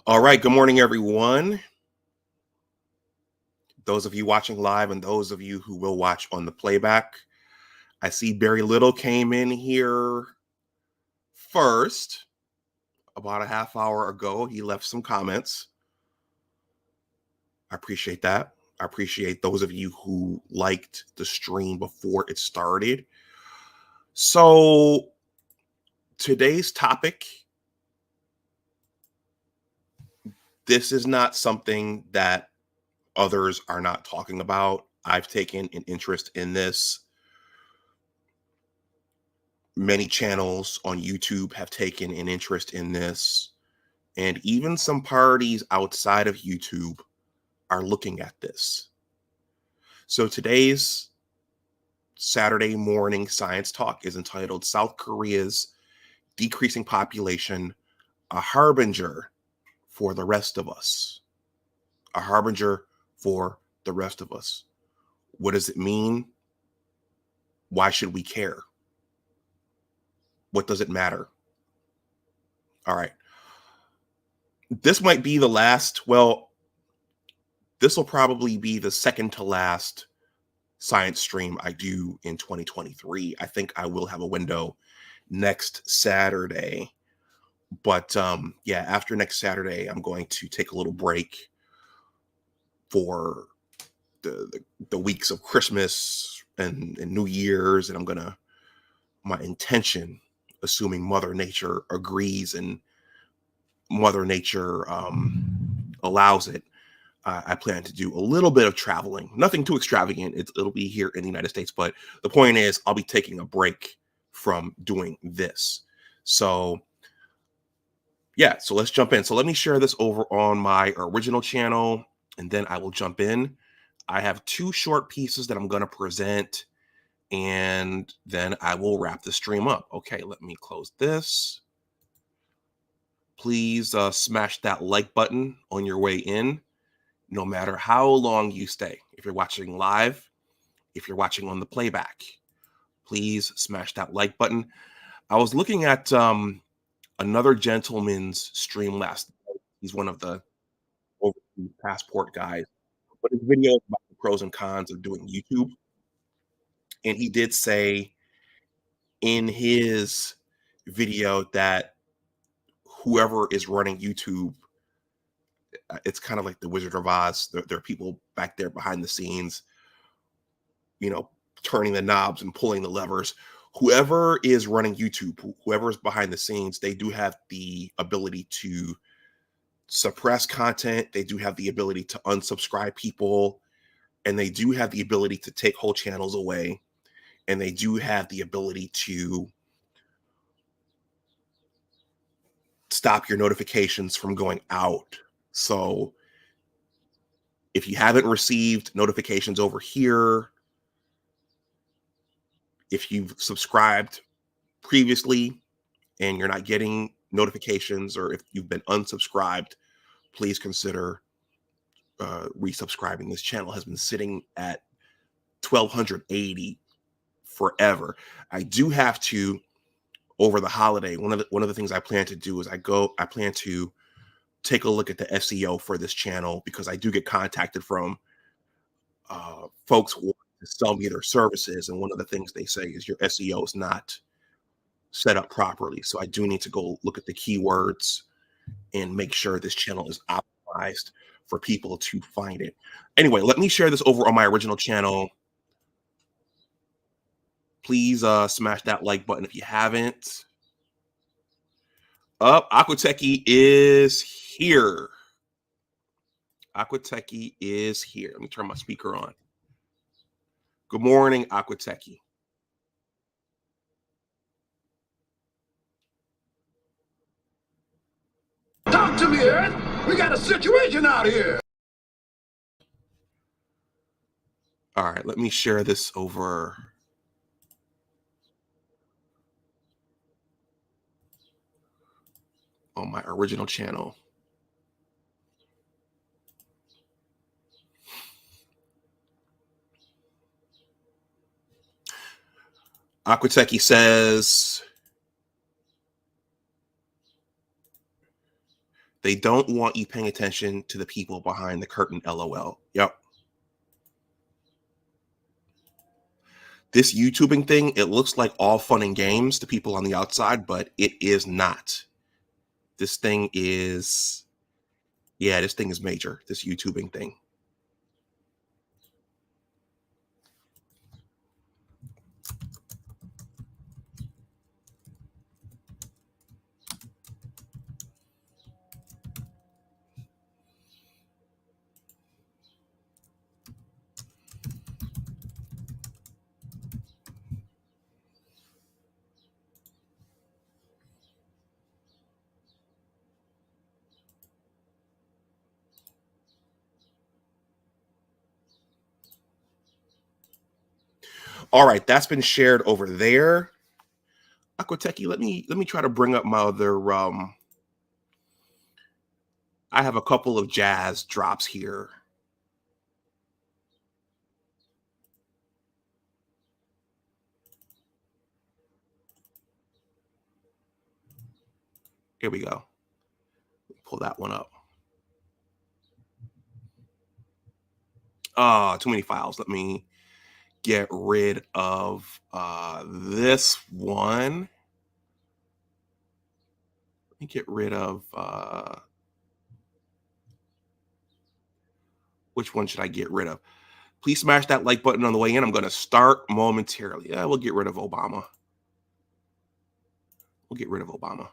All right, good morning, everyone. Those of you watching live and those of you who will watch on the playback. I see Barry Little came in here first about a half hour ago. He left some comments. I appreciate that. I appreciate those of you who liked the stream before it started. So today's topic, this is not something that others are not talking about. I've taken an interest in this. Many channels on YouTube have taken an interest in this, and even some parties outside of YouTube are looking at this. So today's Saturday morning science talk is entitled South Korea's Decreasing Population, a Harbinger for the Rest of Us. A harbinger for the rest of us. What does it mean? Why should we care? What does it matter? All right. This might be the last, this will probably be the second to last science stream I do in 2023. I think I will have a window next Saturday. But yeah, after next Saturday, I'm going to take a little break for the weeks of Christmas and New Year's. And my intention, assuming Mother Nature agrees and Mother Nature allows it, I plan to do a little bit of traveling. Nothing too extravagant. It'll be here in the United States. But the point is, I'll be taking a break from doing this. So yeah, so let's jump in. So let me share this over on my original channel, and then I will jump in. I have two short pieces that I'm going to present, and then I will wrap the stream up. Okay, let me close this. Please smash that like button on your way in, no matter how long you stay. If you're watching live, if you're watching on the playback, please smash that like button. I was looking at another gentleman's stream last night. He's one of the overseas passport guys, but his video is about the pros and cons of doing YouTube. And he did say in his video that whoever is running YouTube, it's kind of like the Wizard of Oz. There are people back there behind the scenes, turning the knobs and pulling the levers. Whoever is running YouTube, whoever is behind the scenes, they do have the ability to suppress content. They do have the ability to unsubscribe people, and they do have the ability to take whole channels away, and they do have the ability to stop your notifications from going out. So if you haven't received notifications over here, if you've subscribed previously and you're not getting notifications, or if you've been unsubscribed, please consider resubscribing. This channel has been sitting at 1280 forever. I do have to, over the holiday, one of the things I plan to do is I plan to take a look at the SEO for this channel, because I do get contacted from folks who want to sell me their services, and one of the things they say is your SEO is not set up properly. So I do need to go look at the keywords and make sure this channel is optimized for people to find it. Anyway, let me share this over on my original channel. Please smash that like button if you haven't. Aquatechie is here. Aquatechie is here. Let me turn my speaker on. Good morning, Aquatechie. Talk to me, Earth. We got a situation out here. All right, let me share this over on my original channel. Aquatechie says They don't want you paying attention to the people behind the curtain, LOL. Yep. This YouTubing thing, it looks like all fun and games to people on the outside, but it is not. This thing is, yeah, this thing is major, this YouTubing thing. All right, that's been shared over there. Aquatechie, let me try to bring up my other I have a couple of jazz drops here. Here we go. Pull that one up. Too many files. Let me get rid of this one. Let me get rid of which one should I get rid of? Please smash that like button on the way in. I'm going to start momentarily. Yeah, we'll get rid of Obama. We'll get rid of Obama.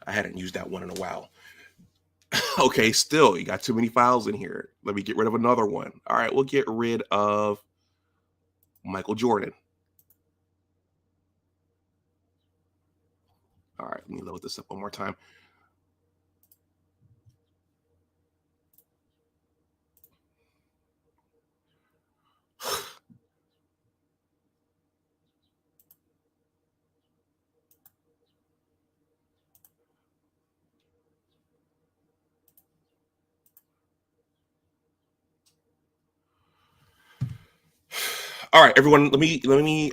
I hadn't used that one in a while. Okay, still, you got too many files in here. Let me get rid of another one. All right, we'll get rid of Michael Jordan. All right, let me load this up one more time. All right, everyone, let me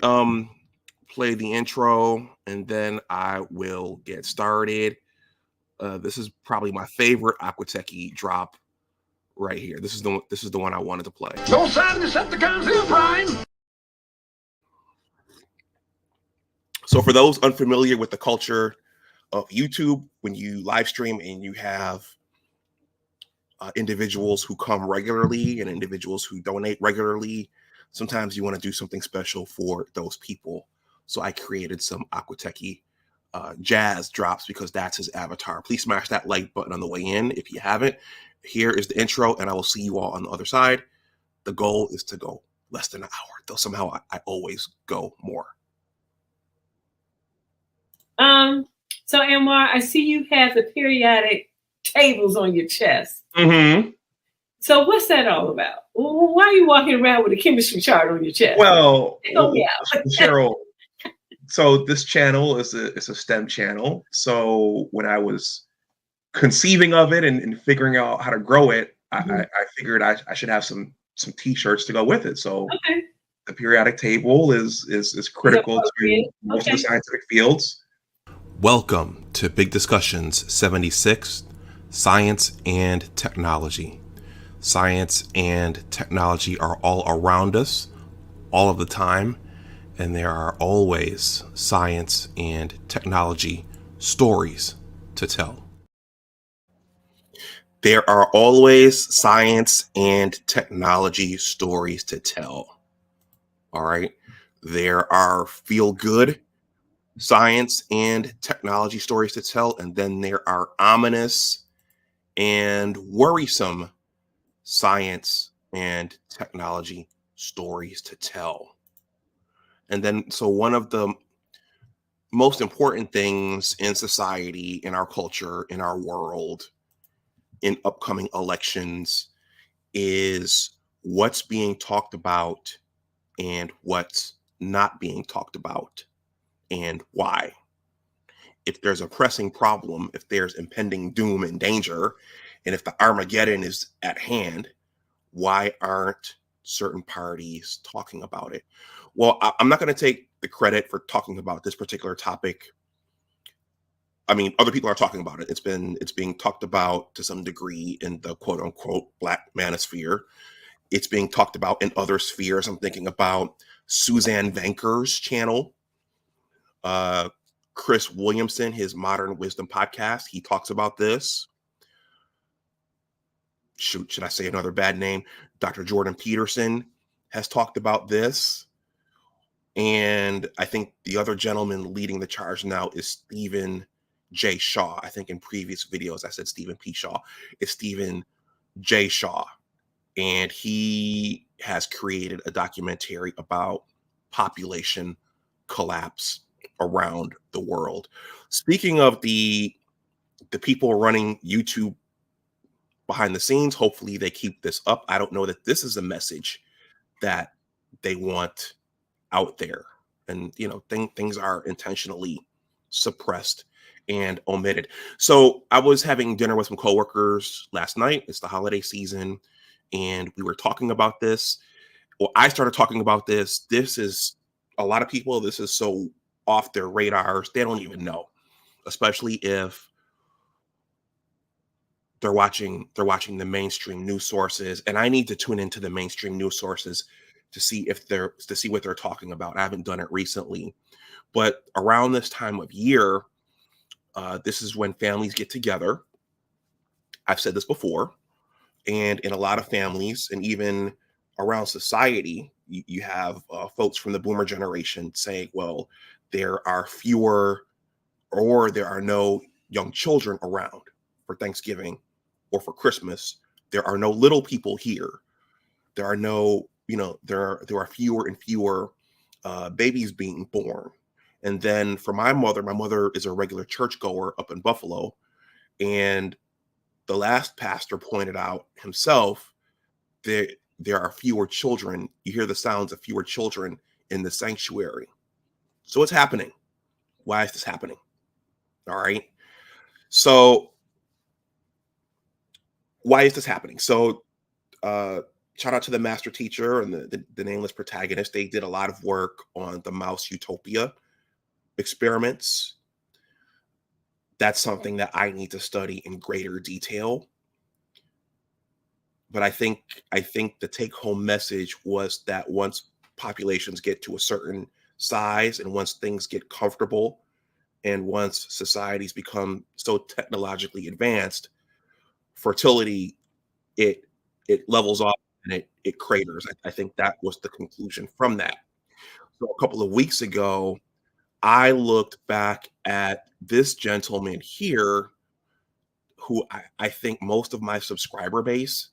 play the intro and then I will get started. This is probably my favorite Aquatechie drop right here. This is the one I wanted to play. No sign Decepticons here, Prime. So for those unfamiliar with the culture of YouTube, when you live stream and you have individuals who come regularly and individuals who donate regularly, sometimes you want to do something special for those people. So I created some Aquatechie jazz drops because that's his avatar. Please smash that like button on the way in if you haven't. Here is the intro, and I will see you all on the other side. The goal is to go less than an hour, though somehow I always go more. So Anwar, I see you have the periodic tables on your chest. Mm-hmm. So what's that all about? Why are you walking around with a chemistry chart on your chest? Well, Cheryl. So this channel is a STEM channel. So when I was conceiving of it and figuring out how to grow it, I figured I should have some T-shirts to go with it. So the periodic table is critical to most of the scientific fields. Welcome to Big Discussions 76, Science and Technology. Science and technology are all around us, all of the time, and there are always science and technology stories to tell. There are always science and technology stories to tell. All right. There are feel-good science and technology stories to tell, and then there are ominous and worrisome science and technology stories to tell. And then, so one of the most important things in society, in our culture, in our world, in upcoming elections is what's being talked about and what's not being talked about and why. If there's a pressing problem, if there's impending doom and danger, and if the Armageddon is at hand, why aren't certain parties talking about it. Well, I'm not going to take the credit for talking about this particular topic. I mean, other people are talking about it. It's being talked about to some degree in the quote unquote Black manosphere. It's being talked about in other spheres. I'm thinking about Suzanne Vanker's channel, Chris Williamson, his Modern Wisdom podcast. He talks about this. Should I say another bad name? Dr. Jordan Peterson has talked about this. And I think the other gentleman leading the charge now is Stephen J. Shaw. I think in previous videos I said Stephen P. Shaw. It's Stephen J. Shaw. And he has created a documentary about population collapse around the world. Speaking of the people running YouTube behind the scenes, hopefully they keep this up. I don't know that this is a message that they want out there. And, you know, things are intentionally suppressed and omitted. So I was having dinner with some coworkers last night. It's the holiday season. And we were talking about this. Well, I started talking about this. This is a lot of people. This is so off their radars. They don't even know, especially if they're watching the mainstream news sources. And I need to tune into the mainstream news sources to see what they're talking about. I haven't done it recently, but around this time of year, this is when families get together. I've said this before, and in a lot of families, and even around society, you have folks from the boomer generation saying, well, there are fewer or there are no young children around for Thanksgiving or for Christmas. There are no little people here. There are no, there are fewer and fewer babies being born. And then for my mother is a regular churchgoer up in Buffalo. And the last pastor pointed out himself that there are fewer children. You hear the sounds of fewer children in the sanctuary. So what's happening? Why is this happening? All right. So why is this happening? So shout out to the master teacher and the nameless protagonist. They did a lot of work on the mouse utopia experiments. That's something that I need to study in greater detail. But I think the take-home message was that once populations get to a certain size and once things get comfortable and once societies become so technologically advanced, fertility, it levels off and it craters. I think that was the conclusion from that. So a couple of weeks ago, I looked back at this gentleman here who I think most of my subscriber base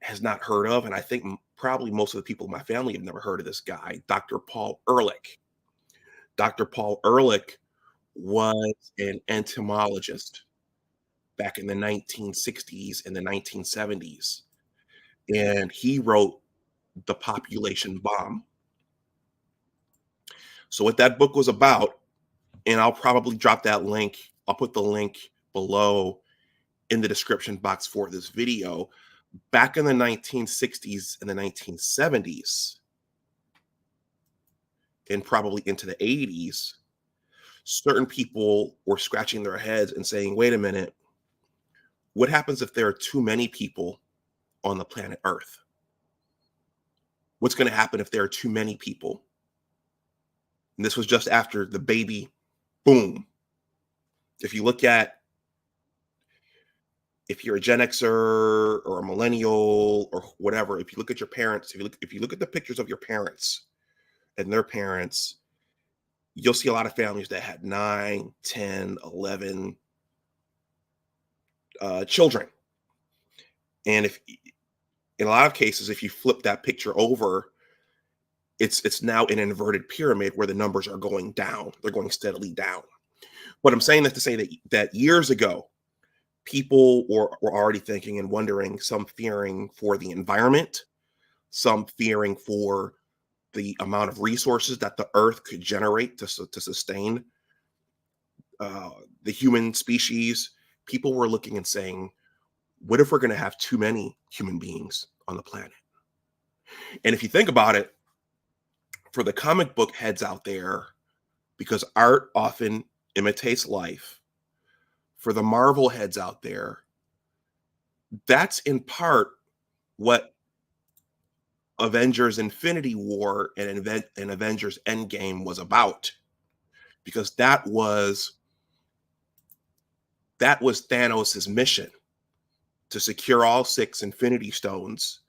has not heard of. And I think probably most of the people in my family have never heard of this guy, Dr. Paul Ehrlich. Dr. Paul Ehrlich was an entomologist back in the 1960s and the 1970s. And he wrote The Population Bomb. So what that book was about, and I'll probably drop that link. I'll put the link below in the description box for this video. Back in the 1960s and the 1970s, and probably into the 80s, certain people were scratching their heads and saying, wait a minute, what happens if there are too many people on the planet Earth? What's going to happen if there are too many people? And this was just after the baby boom. If you look at, if you're a Gen Xer or a millennial or whatever, if you look at your parents, if you look at the pictures of your parents and their parents, you'll see a lot of families that had 9, 10, 11 children. And if in a lot of cases, if you flip that picture over, it's now an inverted pyramid where the numbers are going down. They're going steadily down. What I'm saying is to say that years ago, people were already thinking and wondering, some fearing for the environment, some fearing for the amount of resources that the earth could generate to sustain the human species. People were looking and saying, what if we're going to have too many human beings on the planet? And if you think about it, for the comic book heads out there, because art often imitates life, for the Marvel heads out there, that's in part what Avengers Infinity War and Avengers Endgame was about, because that was Thanos' mission, to secure all 6 Infinity Stones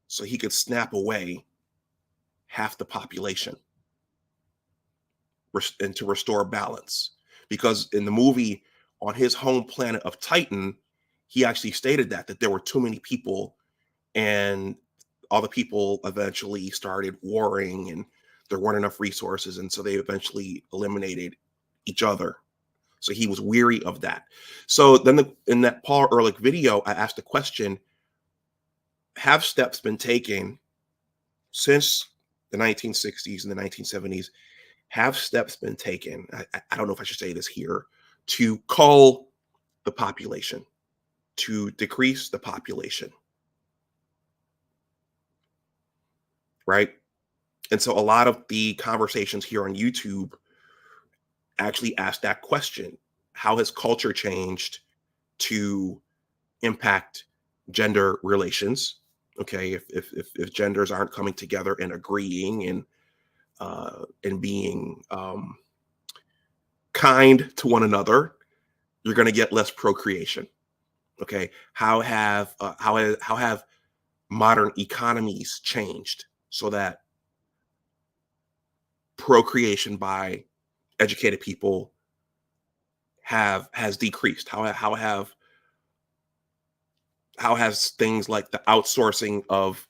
so he could snap away half the population and to restore balance. Because in the movie, on his home planet of Titan, he actually stated that there were too many people, and all the people eventually started warring, and there weren't enough resources, and so they eventually eliminated each other. So he was weary of that. So then in that Paul Ehrlich video, I asked the question, have steps been taken since the 1960s and the 1970s? Have steps been taken, I don't know if I should say this here, to cull the population, to decrease the population, right? And so a lot of the conversations here on YouTube actually ask that question. How has culture changed to impact gender relations? Okay, if genders aren't coming together and agreeing and being kind to one another, you're going to get less procreation. Okay, how have modern economies changed so that procreation by educated people has decreased? How has things like the outsourcing of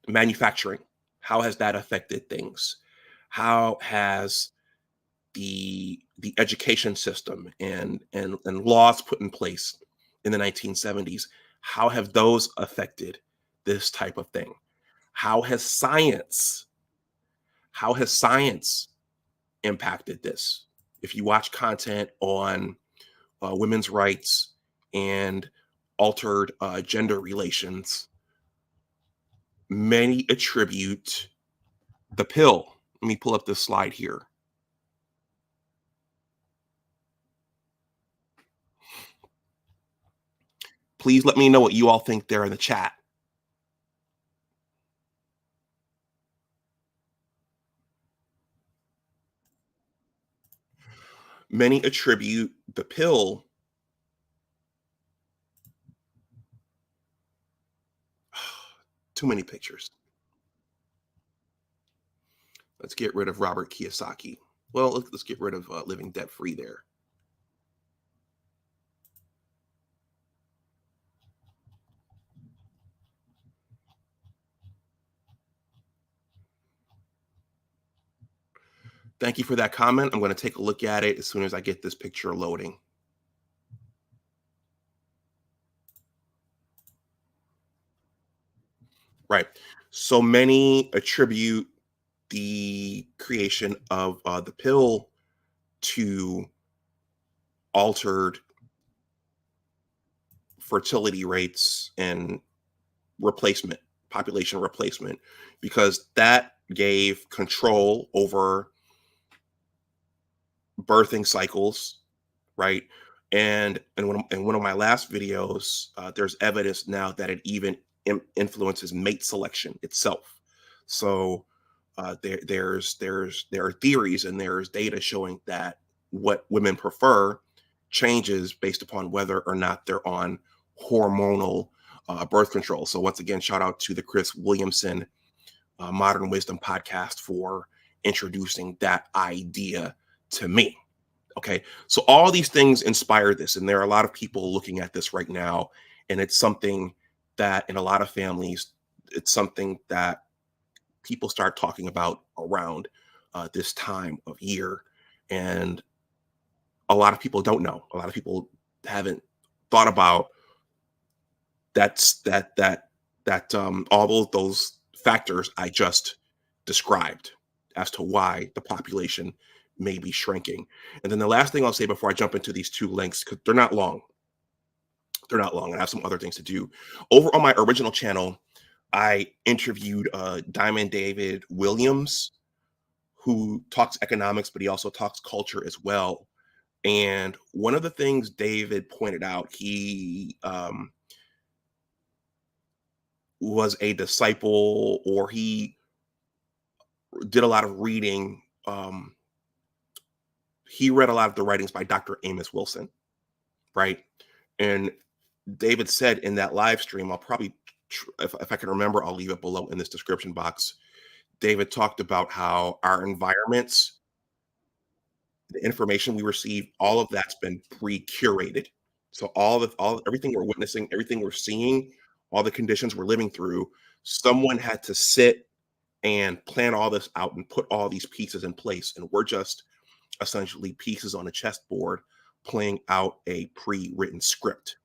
manufacturing, how has that affected things? How has the education system and laws put in place in the 1970s, how have those affected this type of thing? How has science impacted this? If you watch content on women's rights and altered gender relations, many attribute the pill. Let me pull up this slide here. Please let me know what you all think there in the chat. Many attribute the pill too many pictures. Let's get rid of Robert Kiyosaki. Well, let's get rid of living debt free there. Thank you for that comment. I'm going to take a look at it as soon as I get this picture loading. Right. So many attribute the creation of the pill to altered fertility rates and population replacement, because that gave control over birthing cycles, right? And in one of my last videos, there's evidence now that it even influences mate selection itself. So there are theories and there's data showing that what women prefer changes based upon whether or not they're on hormonal birth control. So once again, shout out to the Chris Williamson Modern Wisdom podcast for introducing that idea to me. Okay, so all these things inspire this, and there are a lot of people looking at this right now, and it's something that in a lot of families, it's something that people start talking about around this time of year, and a lot of people don't know. A lot of people haven't thought about all of those factors I just described as to why the population may be shrinking. And then the last thing I'll say before I jump into these 2 links, because they're not long. They're not long. I have some other things to do. Over on my original channel, I interviewed Diamond David Williams, who talks economics, but he also talks culture as well. And one of the things David pointed out, he was a disciple, or he did a lot of reading. He read a lot of the writings by Dr. Amos Wilson, right? And David said in that live stream, I'll probably, if I can remember, I'll leave it below in this description box. David talked about how our environments, the information we receive, all of that's been pre-curated. So everything we're witnessing, everything we're seeing, all the conditions we're living through, someone had to sit and plan all this out and put all these pieces in place. And we're just essentially pieces on a chessboard playing out a pre-written script.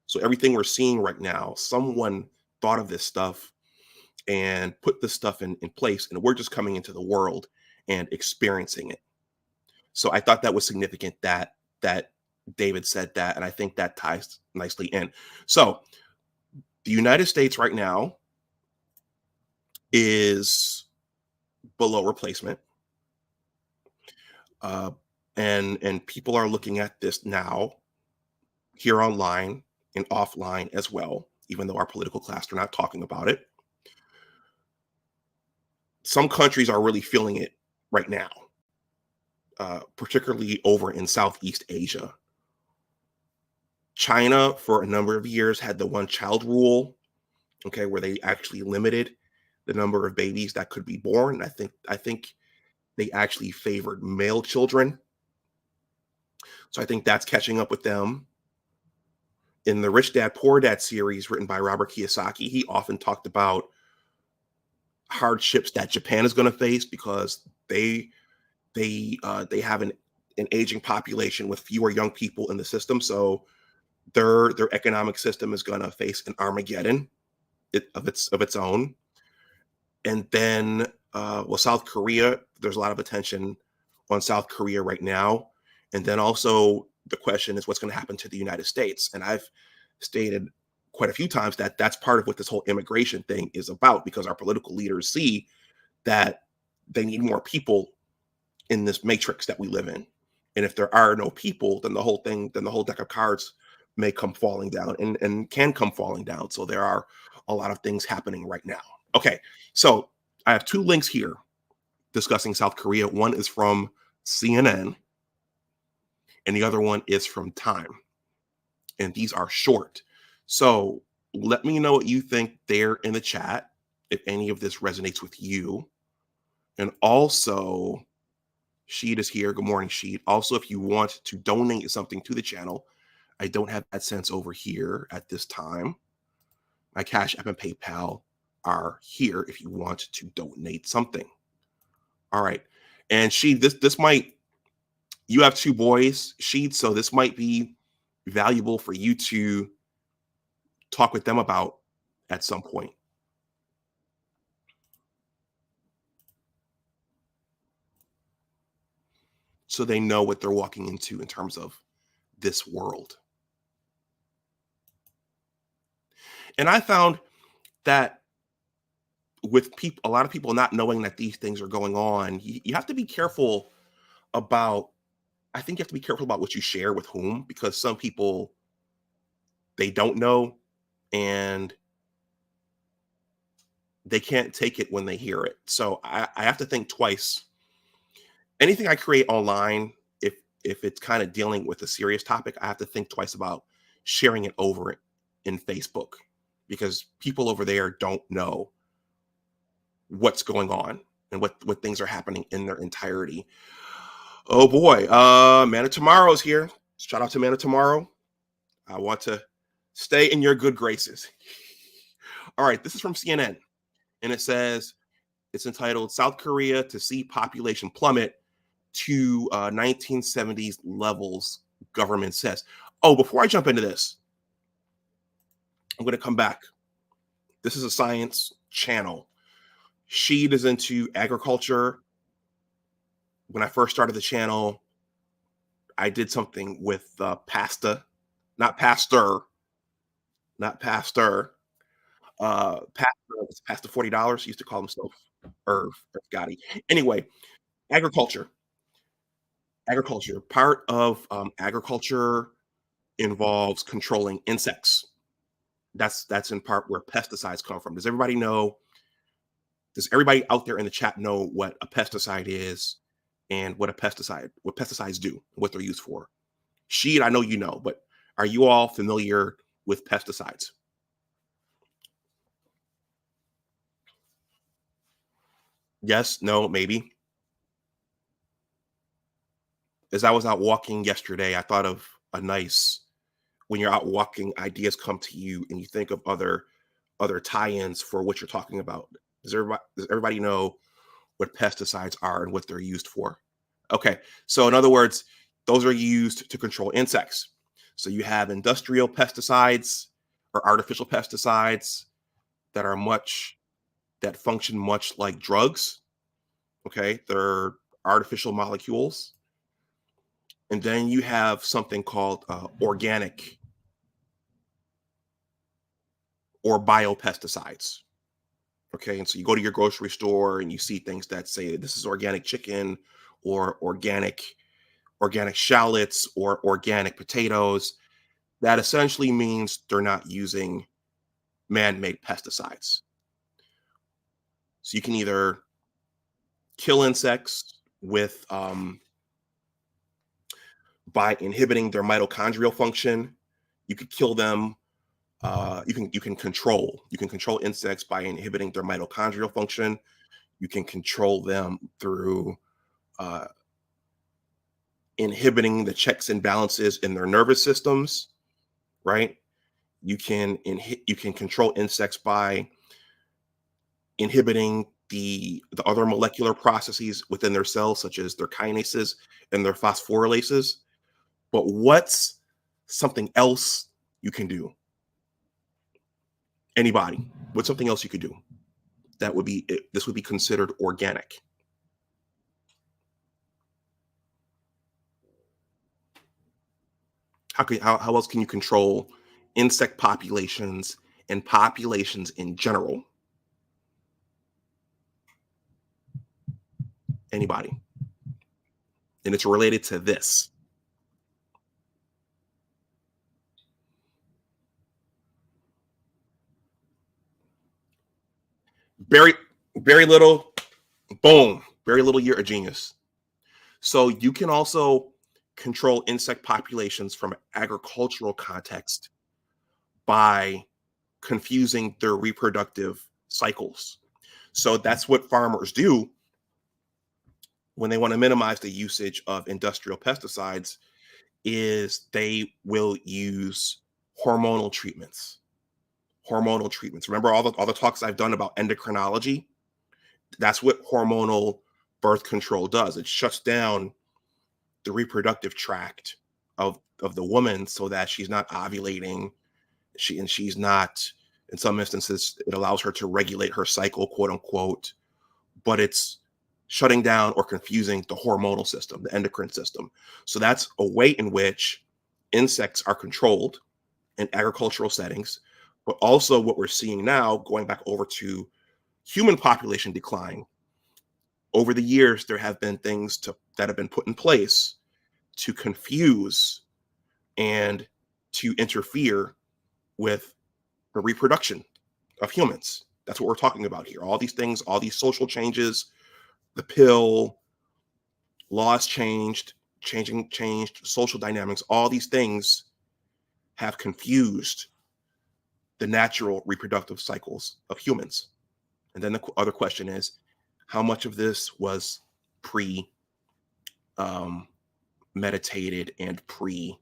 So everything we're seeing right now, someone thought of this stuff and put this stuff in place, and we're just coming into the world and experiencing it. So I thought that was significant that David said that, and I think that ties nicely in. So the United States right now is below replacement. And people are looking at this now here online and offline as well, even though our political class are not talking about it. Some countries are really feeling it right now, particularly over in Southeast Asia. China, for a number of years, had the one-child rule, okay, where they actually limited the number of babies that could be born. I think they actually favored male children. So I think that's catching up with them. In the Rich Dad Poor Dad series written by Robert Kiyosaki, he often talked about hardships that Japan is going to face because they have an aging population with fewer young people in the system. So their economic system is going to face an Armageddon of its own. And then South Korea, there's a lot of attention on South Korea right now. And then also the question is what's going to happen to the United States. And I've stated quite a few times that that's part of what this whole immigration thing is about, because our political leaders see that they need more people in this matrix that we live in. And if there are no people, then the whole deck of cards may come falling down and can come falling down. So there are a lot of things happening right now. Okay, so I have two links here discussing South Korea. One is from CNN and the other one is from Time. And these are short. So let me know what you think there in the chat, if any of this resonates with you. And also, Sheed is here. Good morning, Sheed. Also, if you want to donate something to the channel, I don't have AdSense over here at this time. My Cash App and PayPal are here if you want to donate something. All right. And Sheed, this might, you have two boys, Sheed, so this might be valuable for you to talk with them about at some point. So they know what they're walking into in terms of this world. And I found that with people, a lot of people not knowing that these things are going on, you have to be careful about, I think you have to be careful about what you share with whom, because some people, they don't know and they can't take it when they hear it. So I have to think twice. Anything I create online, if it's kind of dealing with a serious topic, I have to think twice about sharing it over in Facebook, because people over there don't know what's going on and what things are happening in their entirety. Oh boy, Man of Tomorrow's here. Shout out to Man of Tomorrow. I want to stay in your good graces. All right, this is from CNN, and it says, it's entitled South Korea to See Population Plummet to 1970s Levels, Government Says. Oh, before I jump into this, I'm going to come back. This is a science channel. Sheed is into agriculture. When I first started the channel, I did something with pasta, not pastor, Past the $40, he used to call himself Irv Gotti. Anyway, agriculture. Agriculture. Part of agriculture involves controlling insects. That's in part where pesticides come from. Does everybody know? Does everybody out there in the chat know what a pesticide is and what pesticides do, what they're used for? Sheed, I know you know, but are you all familiar with pesticides? Yes, no, maybe. As I was out walking yesterday, I thought of a nice, when you're out walking, ideas come to you and you think of other tie-ins for what you're talking about. Does everybody know what pesticides are and what they're used for? Okay, so in other words, those are used to control insects. So you have industrial pesticides or artificial pesticides that function much like drugs. Okay, they're artificial molecules. And then you have something called organic or biopesticides. Okay, and so you go to your grocery store and you see things that say this is organic chicken or organic shallots or organic potatoes. That essentially means they're not using man-made pesticides. So you can either kill insects with by inhibiting their mitochondrial function. You could kill them. You can control insects by inhibiting their mitochondrial function. You can control them through inhibiting the checks and balances in their nervous systems, right? You can control insects by inhibiting the other molecular processes within their cells, such as their kinases and their phosphorylases. But what's something else you can do? Anybody? What's something else you could do? This would be considered organic. How else can you control insect populations and populations in general? Anybody? And it's related to this. Very, very little, boom, very little, you're a genius. So you can also control insect populations from an agricultural context by confusing their reproductive cycles. So that's what farmers do when they want to minimize the usage of industrial pesticides, is they will use hormonal treatments. Remember all the talks I've done about endocrinology? That's what hormonal birth control does. It shuts down the reproductive tract of the woman so that she's not ovulating. She's not, in some instances, it allows her to regulate her cycle, quote unquote, but it's shutting down or confusing the hormonal system, the endocrine system. So that's a way in which insects are controlled in agricultural settings. But also what we're seeing now, going back over to human population decline, over the years, there have been things that have been put in place to confuse and to interfere with the reproduction of humans. That's what we're talking about here. All these things, all these social changes, the pill, laws changed, social dynamics, all these things have confused the natural reproductive cycles of humans. And then the other question is, how much of this was meditated and pre-planned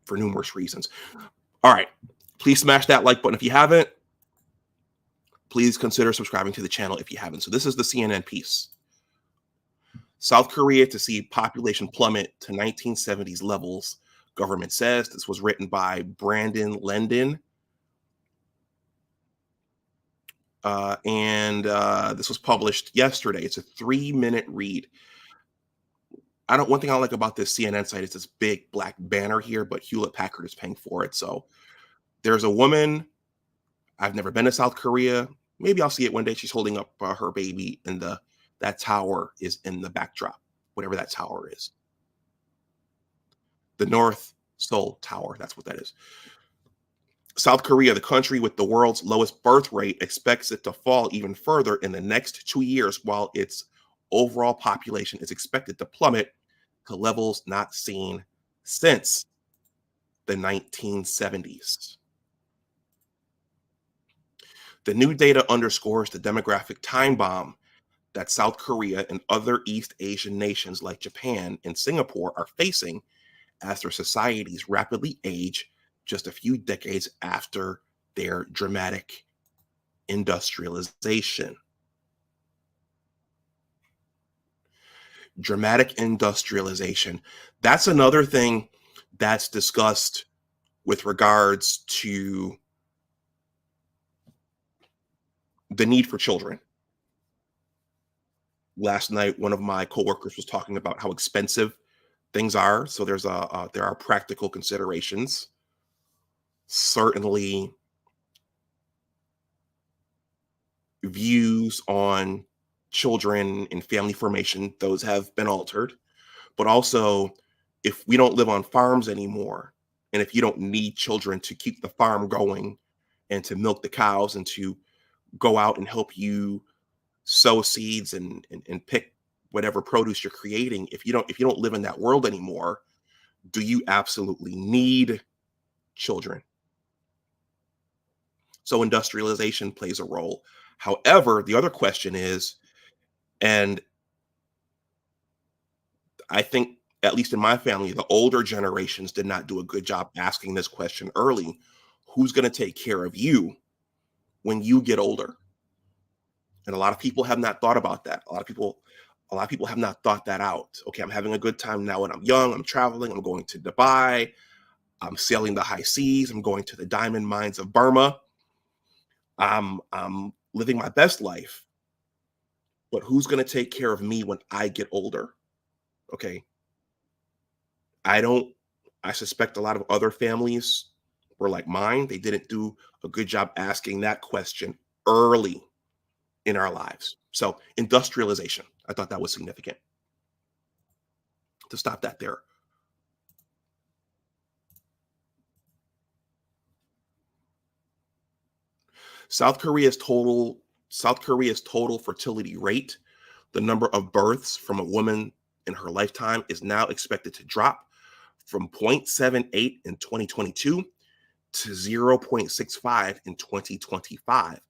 for numerous reasons? All right, please smash that like button if you haven't. Please consider subscribing to the channel if you haven't. So this is the CNN piece. South Korea to see population plummet to 1970s levels, government says. This was written by Brandon Lendon. And this was published yesterday. It's a 3-minute read. One thing I like about this CNN site is this big black banner here, but Hewlett Packard is paying for it. So There's a woman, I've never been to South Korea. Maybe I'll see it one day. She's holding up her baby, and that tower is in the backdrop, whatever that tower is. The North Seoul Tower, that's what that is. South Korea, the country with the world's lowest birth rate, expects it to fall even further in the next 2 years, while its overall population is expected to plummet to levels not seen since the 1970s. The new data underscores the demographic time bomb that South Korea and other East Asian nations like Japan and Singapore are facing as their societies rapidly age just a few decades after their dramatic industrialization. Dramatic industrialization. That's another thing that's discussed with regards to the need for children. Last night, one of my coworkers was talking about how expensive things are. So there are practical considerations. Certainly, views on children and family formation, those have been altered. But also, if we don't live on farms anymore, and if you don't need children to keep the farm going and to milk the cows and to go out and help you sow seeds and pick whatever produce you're creating, if you don't live in that world anymore, do you absolutely need children? So industrialization plays a role. However, the other question is, and I think, at least in my family, the older generations did not do a good job asking this question early. Who's going to take care of you when you get older? And a lot of people have not thought about that. A lot of people have not thought that out. Okay, I'm having a good time now when I'm young. I'm traveling. I'm going to Dubai. I'm sailing the high seas. I'm going to the diamond mines of Burma. I'm living my best life. But who's going to take care of me when I get older? Okay. I suspect a lot of other families were like mine. They didn't do a good job asking that question early in our lives. So industrialization, I thought that was significant to stop that there. South Korea's total fertility rate, the number of births from a woman in her lifetime, is now expected to drop from 0.78 in 2022 to 0.65 in 2025,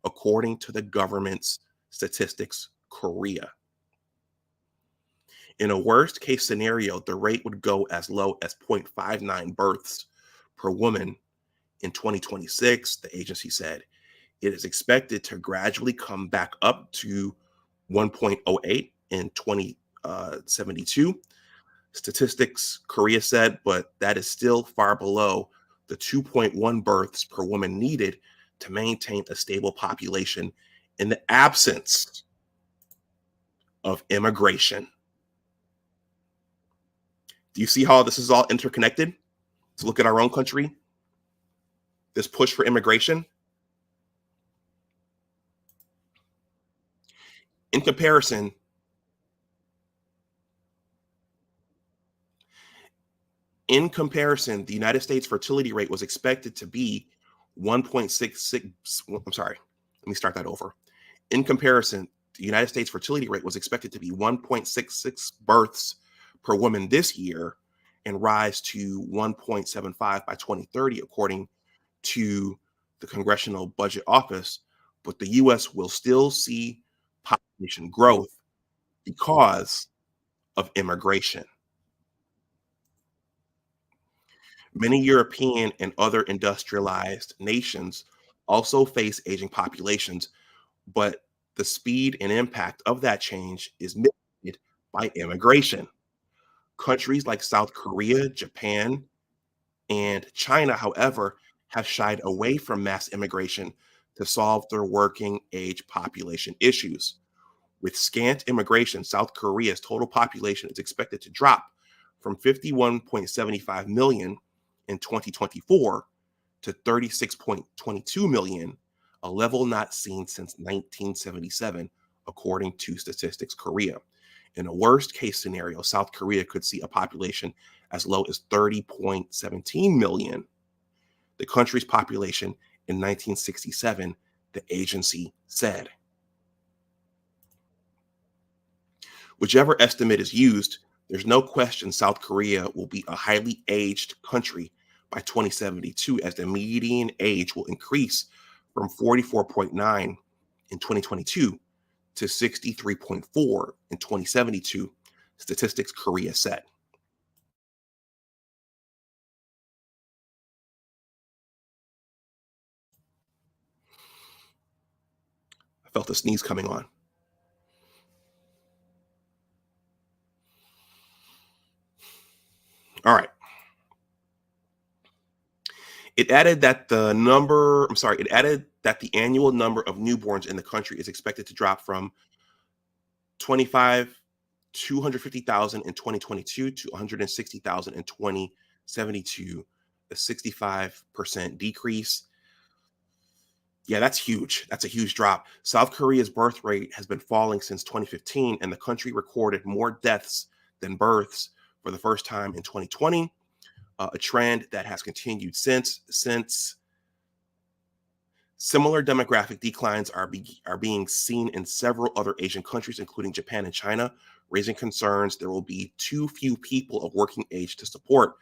according to the government's Statistics Korea. In a worst case scenario, the rate would go as low as 0.59 births per woman in 2026, the agency said. It is expected to gradually come back up to 1.08 in 2072. Statistics Korea said, but that is still far below the 2.1 births per woman needed to maintain a stable population in the absence of immigration. Do you see how this is all interconnected? To look at our own country, this push for immigration. In comparison, the United States fertility rate was expected to be 1.66. I'm sorry, let me start that over. In comparison, the United States fertility rate was expected to be 1.66 births per woman this year and rise to 1.75 by 2030, according to the Congressional Budget Office. But the U.S. will still see population growth because of immigration. Many European and other industrialized nations also face aging populations, but the speed and impact of that change is mitigated by immigration. Countries like South Korea, Japan, and China, however, have shied away from mass immigration to solve their working age population issues. With scant immigration, South Korea's total population is expected to drop from 51.75 million in 2024 to 36.22 million, a level not seen since 1977, according to Statistics Korea. In a worst case scenario, South Korea could see a population as low as 30.17 million, the country's population in 1967, the agency said. Whichever estimate is used, there's no question South Korea will be a highly aged country by 2072, as the median age will increase from 44.9 in 2022 to 63.4 in 2072, Statistics Korea said. I felt a sneeze coming on. All right. It added that the annual number of newborns in the country is expected to drop from 250,000 in 2022 to 160,000 in 2072, a 65% decrease. Yeah, that's huge. That's a huge drop. South Korea's birth rate has been falling since 2015, and the country recorded more deaths than births for the first time in 2020, a trend that has continued since. Similar demographic declines are being seen in several other Asian countries, including Japan and China, raising concerns there will be too few people of working age to support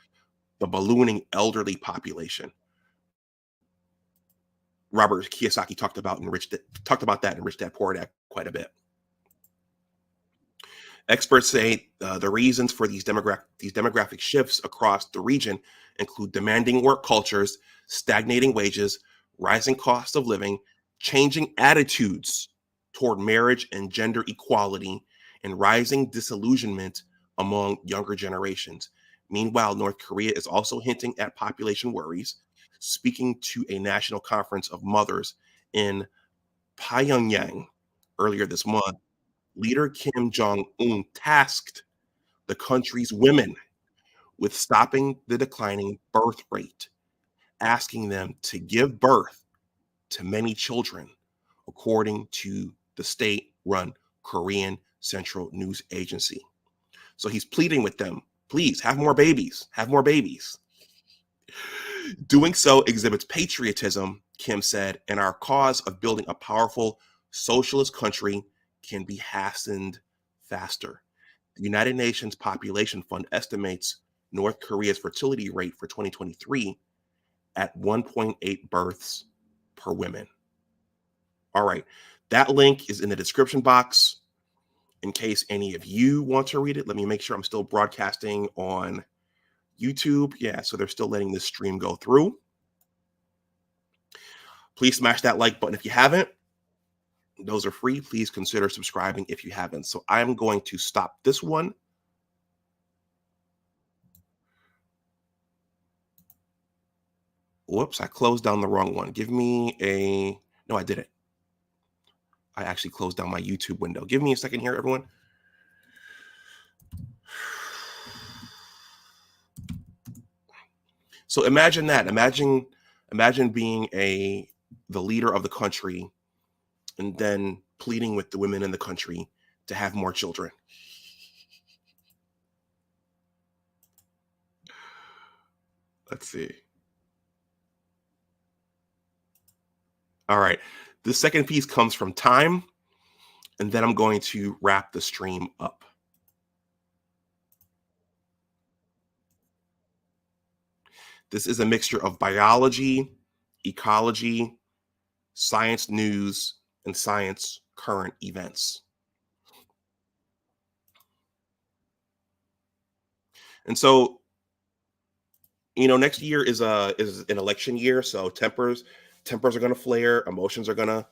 the ballooning elderly population. Robert Kiyosaki talked about that in Rich Dad Poor Dad quite a bit. Experts say the reasons for these demographic shifts across the region include demanding work cultures, stagnating wages, rising costs of living, changing attitudes toward marriage and gender equality, and rising disillusionment among younger generations. Meanwhile, North Korea is also hinting at population worries. Speaking to a national conference of mothers in Pyongyang earlier this month, leader Kim Jong-un tasked the country's women with stopping the declining birth rate, asking them to give birth to many children, according to the state-run Korean Central News Agency. So he's pleading with them, please have more babies, have more babies. Doing so exhibits patriotism, Kim said, and our cause of building a powerful socialist country can be hastened faster. The United Nations Population Fund estimates North Korea's fertility rate for 2023 at 1.8 births per woman. All right, that link is in the description box in case any of you want to read it. Let me make sure I'm still broadcasting on YouTube. Yeah, so they're still letting this stream go through. Please smash that like button if you haven't. Those are free. Please consider subscribing if you haven't. So I'm going to stop this one. Whoops, I closed down the wrong one. No, I didn't. I actually closed down my YouTube window. Give me a second here, everyone. So imagine that. Imagine being the leader of the country and then pleading with the women in the country to have more children. Let's see. All right. The second piece comes from Time, and then I'm going to wrap the stream up. This is a mixture of biology, ecology, science news, and science current events. And so, next year is an election year, so tempers are going to flare, emotions are going to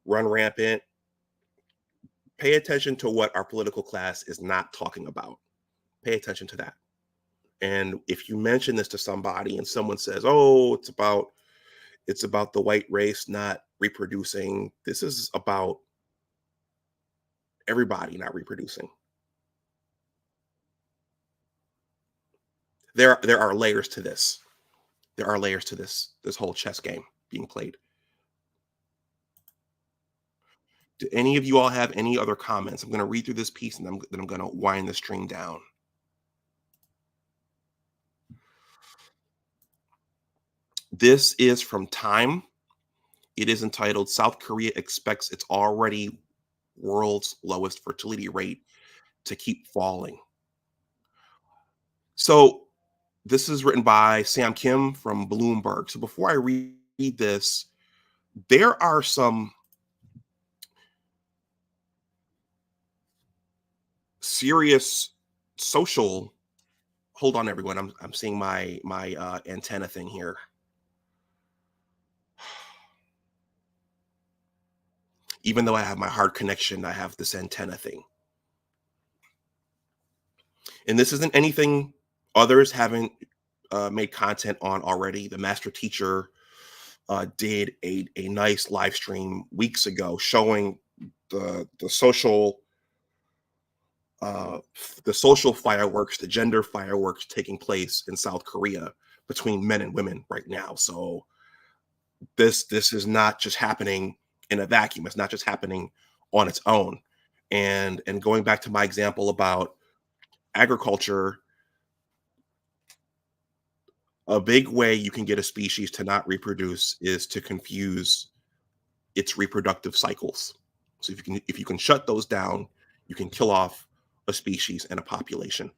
run rampant. Pay attention to what our political class is not talking about. Pay attention to that. And if you mention this to somebody and someone says, "Oh, it's about the white race not reproducing," this is about everybody not reproducing. There are layers to this. There are layers to this whole chess game being played. Do any of you all have any other comments? I'm going to read through this piece and then I'm going to wind the stream down. This is from Time. It is entitled South Korea Expects Its Already World's Lowest Fertility Rate to Keep Falling. So this is written by Sam Kim from Bloomberg. So before I read this, there are some serious social. Hold on, everyone. I'm seeing my antenna thing here. Even though I have my hard connection, I have this antenna thing. And this isn't anything others haven't made content on already. The master teacher did a nice live stream weeks ago showing the social fireworks, the gender fireworks taking place in South Korea between men and women right now. So this is not just happening in a vacuum. It's not just happening on its own. And going back to my example about agriculture, a big way you can get a species to not reproduce is to confuse its reproductive cycles. So if you can shut those down, you can kill off a species and a population.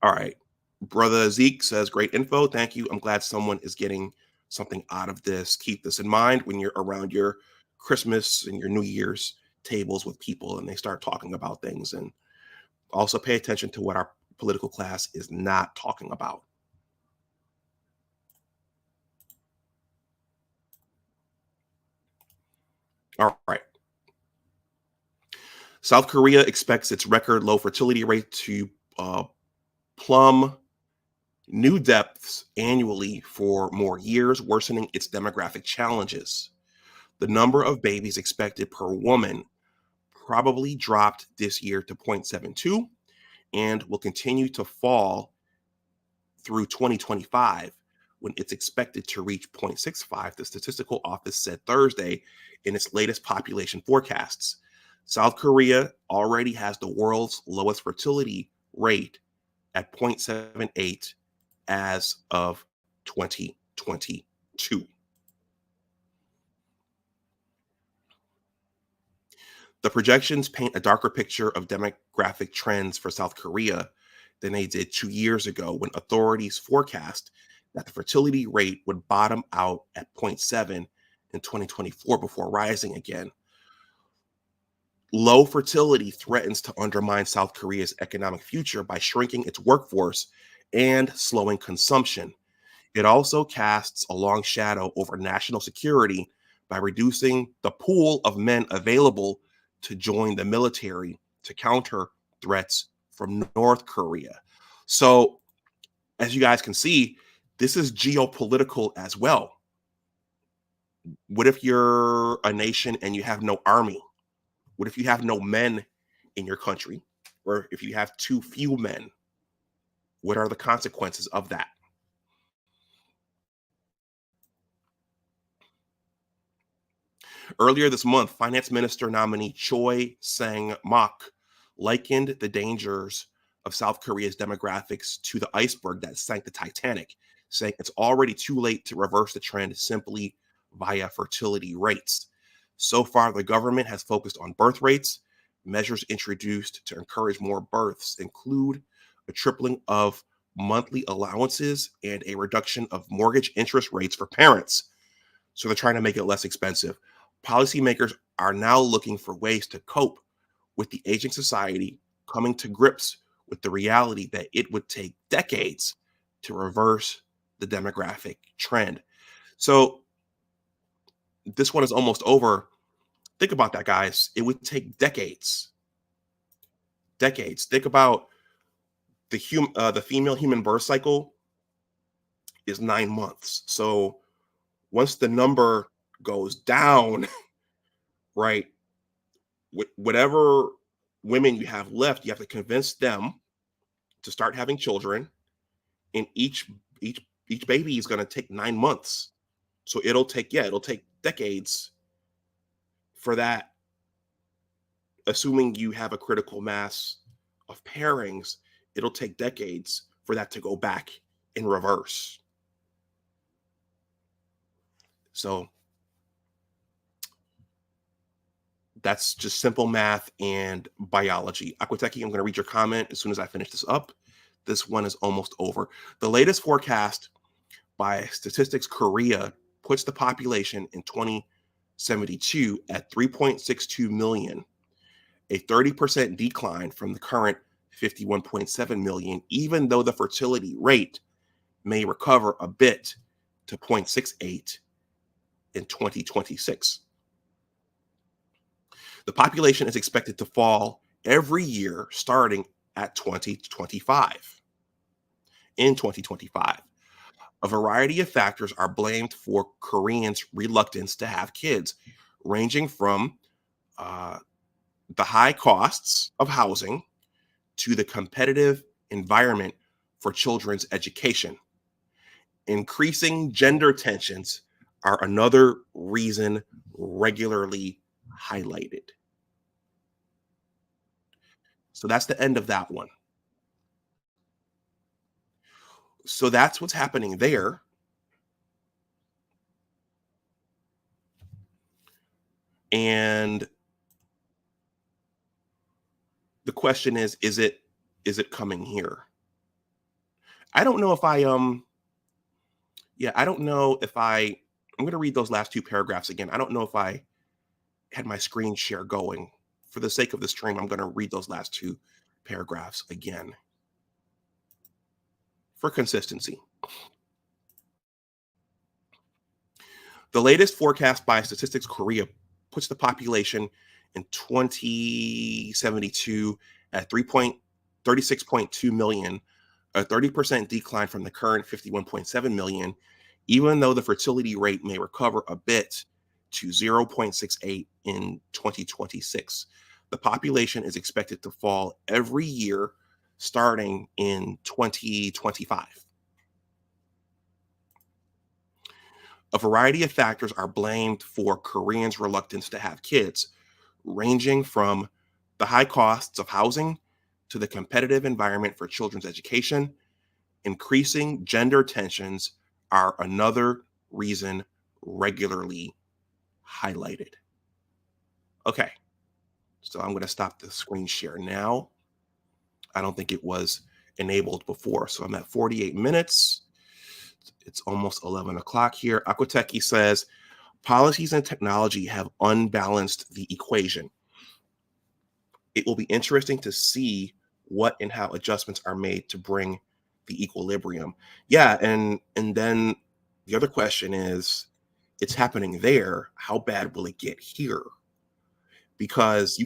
All right. Brother Zeke says, great info. Thank you. I'm glad someone is getting something out of this. Keep this in mind when you're around your Christmas and your New Year's tables with people and they start talking about things. And also pay attention to what our political class is not talking about. All right. South Korea expects its record low fertility rate to plumb new depths annually for more years, worsening its demographic challenges. The number of babies expected per woman probably dropped this year to 0.72 and will continue to fall through 2025 when it's expected to reach 0.65, the statistical office said Thursday in its latest population forecasts. South Korea already has the world's lowest fertility rate at 0.78 as of 2022. The projections paint a darker picture of demographic trends for South Korea than they did 2 years ago when authorities forecast that the fertility rate would bottom out at 0.7 in 2024 before rising again. Low fertility threatens to undermine South Korea's economic future by shrinking its workforce and slowing consumption. It also casts a long shadow over national security by reducing the pool of men available to join the military to counter threats from North Korea. So, as you guys can see, this is geopolitical as well. What if you're a nation and you have no army? What if you have no men in your country? Or if you have too few men? What are the consequences of that? Earlier this month, Finance Minister nominee Choi Sang-mok likened the dangers of South Korea's demographics to the iceberg that sank the Titanic, saying it's already too late to reverse the trend simply via fertility rates. So far, the government has focused on birth rates. Measures introduced to encourage more births include a tripling of monthly allowances and a reduction of mortgage interest rates for parents. So they're trying to make it less expensive. Policymakers are now looking for ways to cope with the aging society, coming to grips with the reality that it would take decades to reverse the demographic trend. So this one is almost over. Think about that, guys. It would take decades. Decades. Think about the female human birth cycle is 9 months. So once the number goes down, right, whatever women you have left, you have to convince them to start having children. And each each baby is going to take 9 months. So it'll take decades for that, assuming you have a critical mass of pairings. It'll take decades for that to go back in reverse. So that's just simple math and biology. Aquateki, I'm going to read your comment as soon as I finish this up. This one is almost over. The latest forecast by Statistics Korea puts the population in 2072 at 3.62 million, a 30% decline from the current 51.7 million, even though the fertility rate may recover a bit to 0.68 in 2026. The population is expected to fall every year starting at 2025. In 2025, a variety of factors are blamed for Koreans' reluctance to have kids, ranging from the high costs of housing to the competitive environment for children's education. Increasing gender tensions are another reason regularly highlighted. So that's the end of that one. So that's what's happening there. And the question is it coming here? I don't know if I I'm going to read those last two paragraphs again. I don't know if I had my screen share going. For the sake of the stream, I'm going to read those last two paragraphs again for consistency. The latest forecast by Statistics Korea puts the population in 2072 at 36.2 million, a 30% decline from the current 51.7 million, even though the fertility rate may recover a bit to 0.68 in 2026. The population is expected to fall every year starting in 2025. A variety of factors are blamed for Koreans' reluctance to have kids, ranging from the high costs of housing to the competitive environment for children's education. Increasing gender tensions are another reason regularly highlighted. Okay, so I'm going to stop the screen share now. I don't think it was enabled before, so I'm at 48 minutes. It's almost 11 o'clock here. Aquateki says, policies and technology have unbalanced the equation. It will be interesting to see what and how adjustments are made to bring the equilibrium. Yeah, and then the other question is, it's happening there. How bad will it get here? Because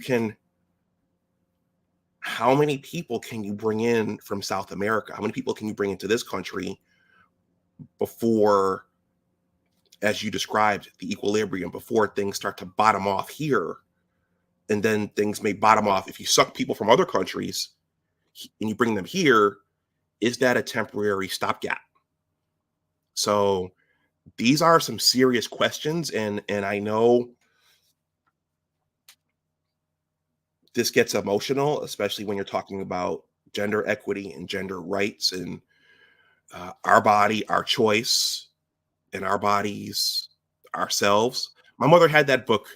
how many people can you bring in from South America? How many people can you bring into this country before, as you described, the equilibrium, before things start to bottom off here? And then things may bottom off if you suck people from other countries and you bring them here. Is that a temporary stopgap? So these are some serious questions, and I know this gets emotional, especially when you're talking about gender equity and gender rights and our body, our choice, and our bodies, ourselves. My mother had that book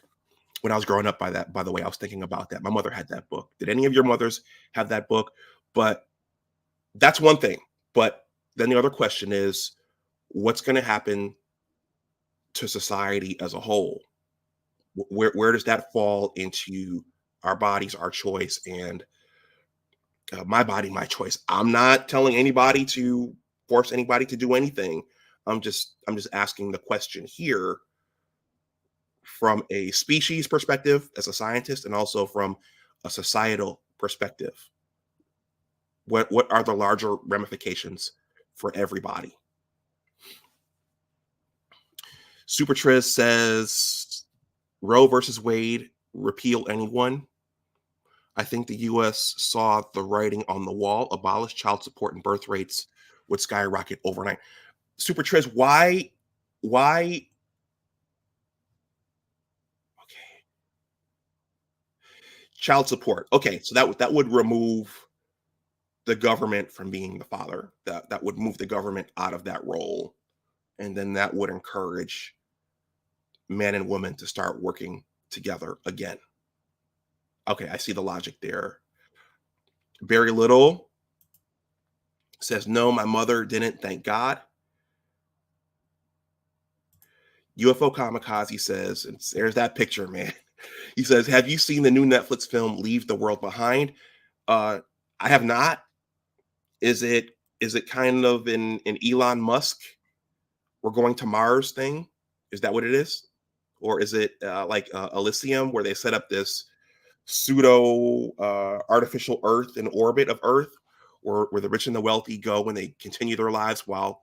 when I was growing up. By the way, I was thinking about that. My mother had that book. Did any of your mothers have that book? But that's one thing. But then the other question is, what's going to happen to society as a whole? Where does that fall into our bodies, our choice, and my body, my choice? I'm not telling anybody to force anybody to do anything. I'm just asking the question here from a species perspective as a scientist, and also from a societal perspective. What are the larger ramifications for everybody? Super Triz says, Roe versus Wade, repeal anyone? I think the U.S. saw the writing on the wall. Abolish child support and birth rates would skyrocket overnight. Super Triz, why? Okay. Child support. Okay, so that would remove the government from being the father. That would move the government out of that role, and then that would encourage men and women to start working together again. Okay, I see the logic there. Very Little says, no, my mother didn't, thank God. UFO Kamikaze says, and there's that picture, man. He says, have you seen the new Netflix film Leave the World Behind? I have not. Is it kind of an Elon Musk, we're going to Mars thing? Is that what it is? Or is it like Elysium, where they set up this pseudo artificial Earth in orbit of Earth, where the rich and the wealthy go when they continue their lives while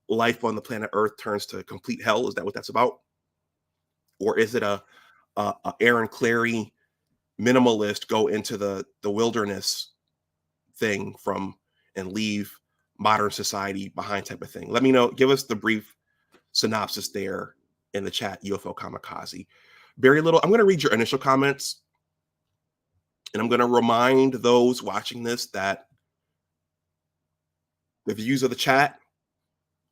life on the planet Earth turns to complete hell? Is that what that's about? Or is it a Aaron Clary minimalist, go into the wilderness thing from and leave modern society behind type of thing? Let me know. Give us the brief synopsis there in the chat, UFO Kamikaze. Very Little, I'm going to read your initial comments, and I'm going to remind those watching this that the views of the chat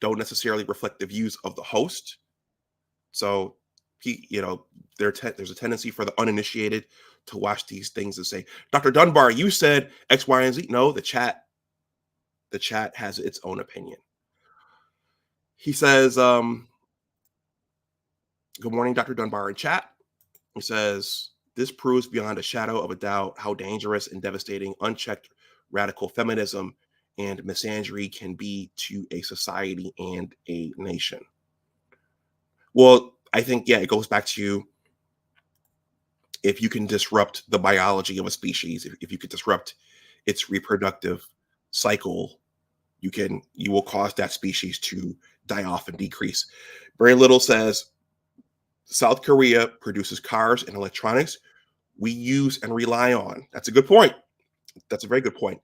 don't necessarily reflect the views of the host. So, there's a tendency for the uninitiated to watch these things and say, Dr. Dunbar, you said X, Y, and Z. No, the chat has its own opinion. He says, good morning, Dr. Dunbar in chat. He says, this proves beyond a shadow of a doubt how dangerous and devastating unchecked radical feminism and misandry can be to a society and a nation. Well, I think, it goes back to, if you can disrupt the biology of a species, if you could disrupt its reproductive cycle, you will cause that species to die off and decrease. Very Little says, South Korea produces cars and electronics we use and rely on. That's a good point. That's a very good point.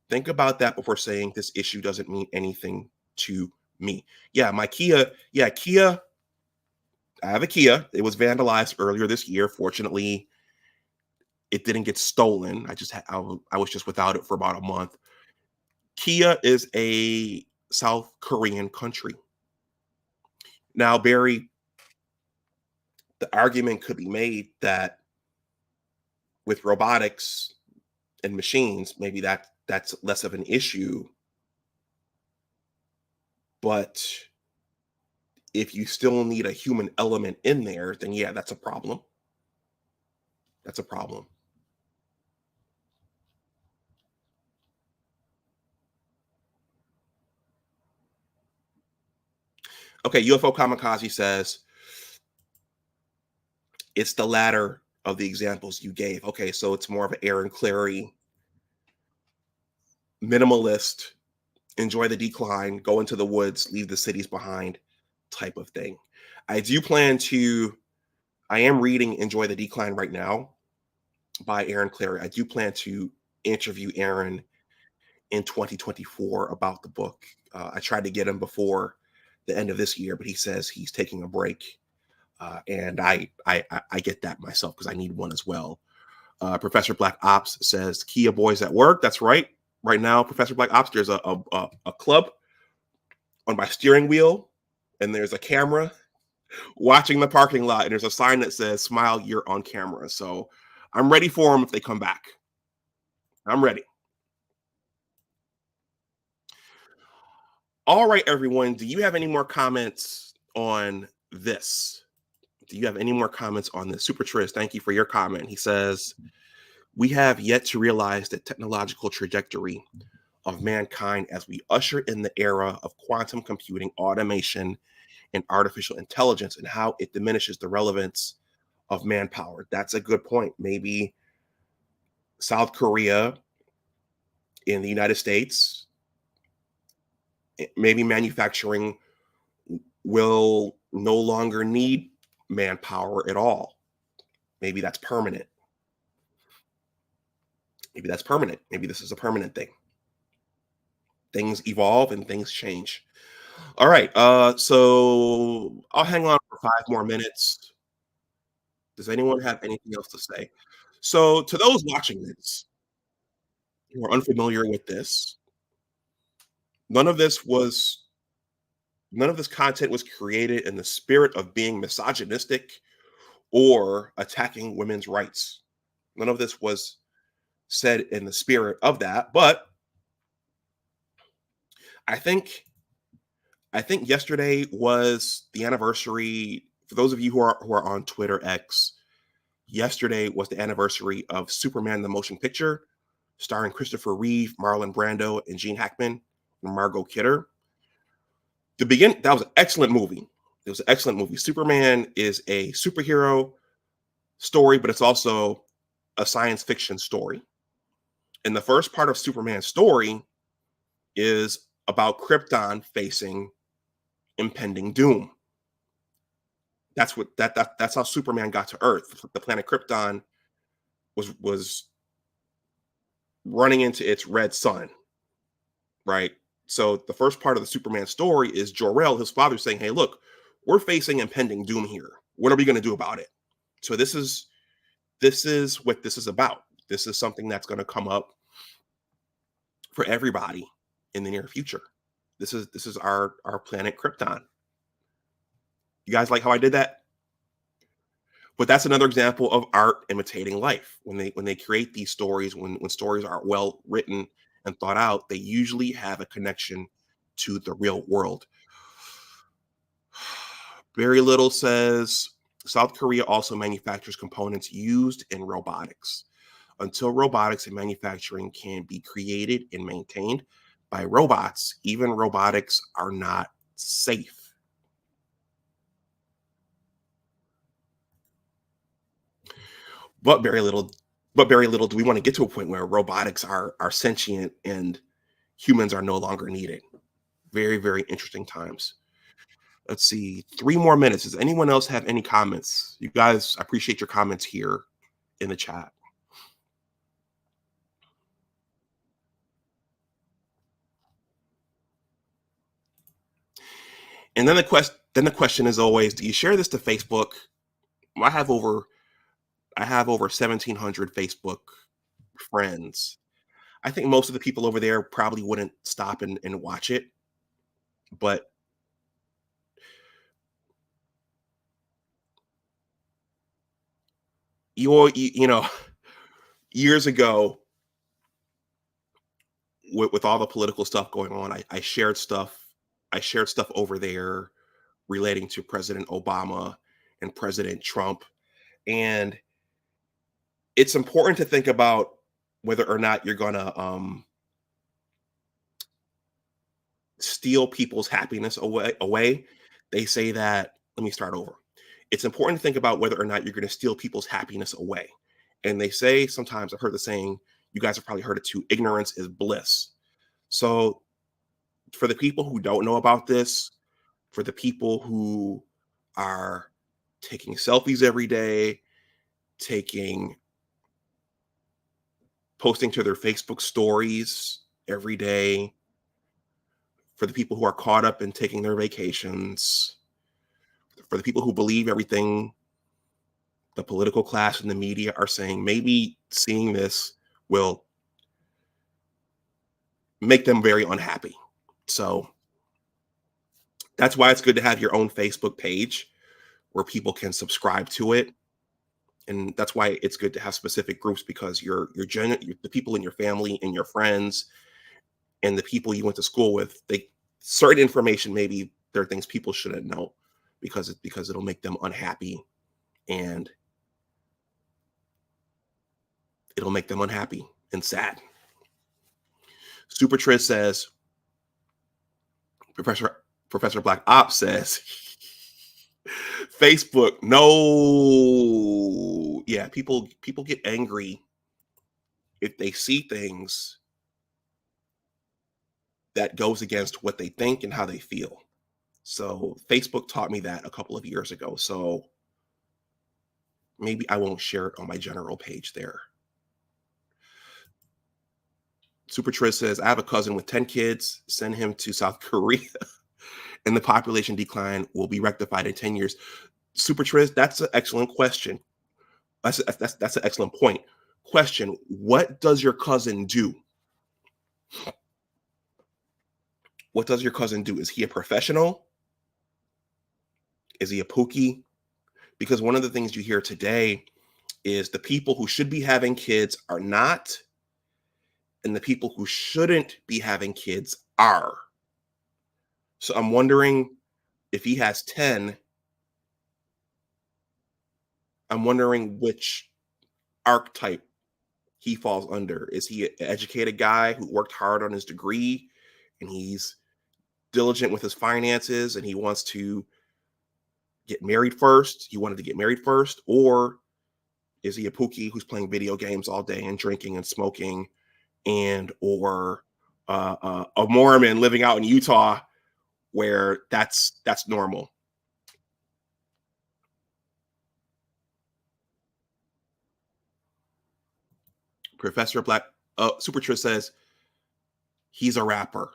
Think about that before saying this issue doesn't mean anything to me. Yeah, my Kia. Yeah, Kia. I have a Kia. It was vandalized earlier this year. Fortunately, it didn't get stolen. I was just without it for about a month. Kia is a South Korean country. Now, Barry, the argument could be made that with robotics and machines, maybe that's less of an issue. But if you still need a human element in there, then yeah, that's a problem. That's a problem. Okay, UFO Kamikaze says, it's the latter of the examples you gave. Okay, so it's more of an Aaron Clary minimalist, enjoy the decline, go into the woods, leave the cities behind type of thing. I am reading Enjoy the Decline right now by Aaron Clary. I do plan to interview Aaron in 2024 about the book. I tried to get him before the end of this year, but he says he's taking a break. And I get that myself because I need one as well. Professor Black Ops says, Kia boys at work. That's right. Right now, Professor Black Ops, there's a club on my steering wheel, and there's a camera watching the parking lot, and there's a sign that says, smile, you're on camera. So I'm ready for them if they come back. I'm ready. All right, everyone. Do you have any more comments on this? Do you have any more comments on this? Super Triz, thank you for your comment. He says, we have yet to realize the technological trajectory of mankind as we usher in the era of quantum computing, automation, and artificial intelligence, and how it diminishes the relevance of manpower. That's a good point. Maybe South Korea in the United States, maybe manufacturing will no longer need manpower at all. Maybe that's permanent. Maybe that's permanent. Maybe this is a permanent thing. Things evolve and things change. All right. So I'll hang on for 5 more minutes. Does anyone have anything else to say? So to those watching this who are unfamiliar with this, none of this was none of this content was created in the spirit of being misogynistic or attacking women's rights. None of this was said in the spirit of that, but I think I think yesterday was the anniversary. For those of you who are on Twitter X, yesterday was the anniversary of Superman the Motion Picture, starring Christopher Reeve, Marlon Brando, and Gene Hackman and Margot Kidder. That was an excellent movie. It was an excellent movie. Superman is a superhero story, but it's also a science fiction story. And the first part of Superman's story is about Krypton facing impending doom. That's how Superman got to Earth. The planet Krypton was running into its red sun, right? So the first part of the Superman story is Jor-El, his father, saying, "Hey, look, we're facing impending doom here. What are we going to do about it?" So this is what this is about. This is something that's going to come up for everybody in the near future. This is our planet Krypton. You guys like how I did that? But that's another example of art imitating life. When they create these stories, when stories are well written and thought out, they usually have a connection to the real world. Very Little says South Korea also manufactures components used in robotics. Until robotics and manufacturing can be created and maintained by robots, even robotics are not safe. But very little do we want to get to a point where robotics are sentient and humans are no longer needed. Very, very interesting times. Let's see, 3 more minutes. Does anyone else have any comments? You guys, I appreciate your comments here in the chat. And then the question is always, do you share this to Facebook? I have over 1,700 Facebook friends. I think most of the people over there probably wouldn't stop and watch it, but you know, years ago, with all the political stuff going on, I shared stuff. I shared stuff over there relating to President Obama and President Trump, and it's important to think about whether or not you're gonna steal people's happiness away. They say that. Let me start over. It's important to think about whether or not you're going to steal people's happiness away. And they say sometimes, I've heard the saying, you guys have probably heard it too, ignorance is bliss. So for the people who don't know about this, for the people who are taking selfies every day, posting to their Facebook stories every day, for the people who are caught up in taking their vacations, for the people who believe everything the political class and the media are saying, maybe seeing this will make them very unhappy. So that's why it's good to have your own Facebook page where people can subscribe to it. And that's why it's good to have specific groups, because the people in your family and your friends and the people you went to school with, certain information, maybe there are things people shouldn't know because it'll make them unhappy, and it'll make them unhappy and sad. Super Triz says, Professor Black Ops says, Facebook, no. Yeah, people get angry if they see things that goes against what they think and how they feel. So Facebook taught me that a couple of years ago. So maybe I won't share it on my general page there. Super Triz says, I have a cousin with 10 kids. Send him to South Korea and the population decline will be rectified in 10 years? Super Triz, that's an excellent question. That's an excellent point. Question: what does your cousin do? What does your cousin do? Is he a professional? Is he a pookie? Because one of the things you hear today is the people who should be having kids are not, and the people who shouldn't be having kids are. So I'm wondering if he has 10, I'm wondering which archetype he falls under. Is he an educated guy who worked hard on his degree and he's diligent with his finances and he wants to get married first? He wanted to get married first. Or is he a pookie who's playing video games all day and drinking and smoking, and or a Mormon living out in Utah where that's normal? Professor Black Super Trish says he's a rapper.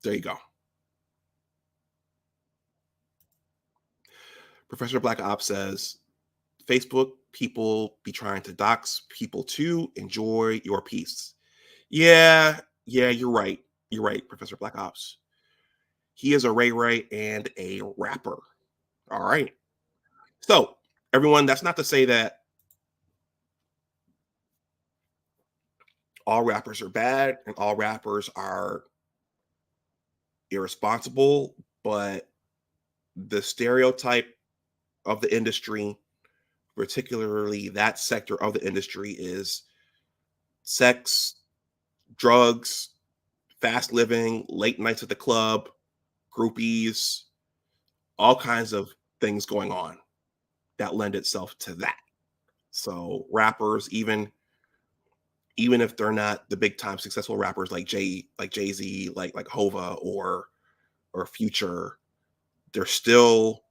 There you go. Professor Black Ops says Facebook people be trying to dox people too. Enjoy your peace. Yeah, you're right. You're right, Professor Black Ops. He is a Ray Ray and a rapper. All right. So, everyone, that's not to say that all rappers are bad and all rappers are irresponsible, but the stereotype of the industry, particularly that sector of the industry, is sex, drugs, fast living, late nights at the club, groupies, all kinds of things going on that lend itself to that. So rappers, even if they're not the big time successful rappers like Jay-Z, like Hova or Future, there's still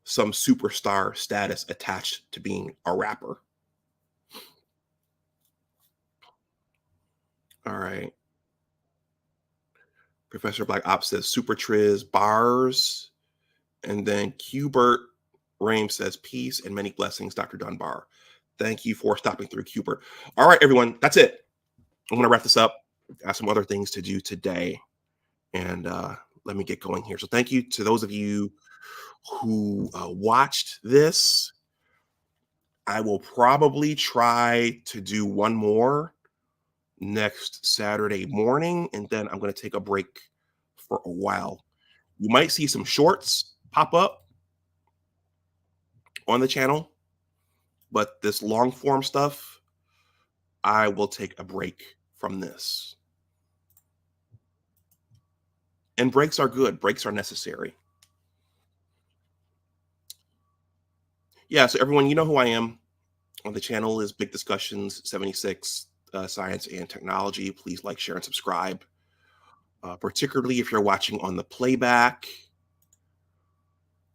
some superstar status attached to being a rapper. All right. Professor Black Ops says Super Triz bars. And then Qbert Rames says peace and many blessings, Dr. Dunbar. Thank you for stopping through, Qbert. All right, everyone, that's it. I'm going to wrap this up. I have some other things to do today. And let me get going here. So thank you to those of you who watched this. I will probably try to do one more next Saturday morning, and then I'm going to take a break for a while. You might see some shorts pop up on the channel, but this long form stuff, I will take a break from this. And breaks are good. Breaks are necessary. Yeah, so everyone, you know who I am. On the channel is Big Discussions 76, Science and Technology. Please like, share, and subscribe. Particularly if you're watching on the playback.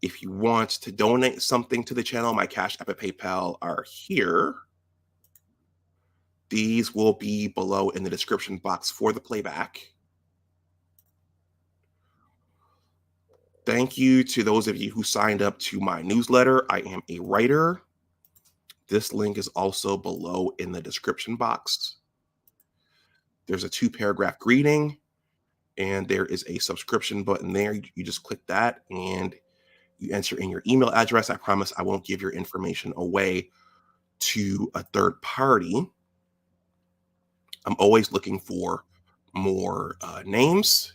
If you want to donate something to the channel, my Cash App and PayPal are here. These will be below in the description box for the playback. Thank you to those of you who signed up to my newsletter. I am a writer. This link is also below in the description box. There's a 2-paragraph greeting, and there is a subscription button there. You just click that and you enter in your email address. I promise I won't give your information away to a third party. I'm always looking for more names.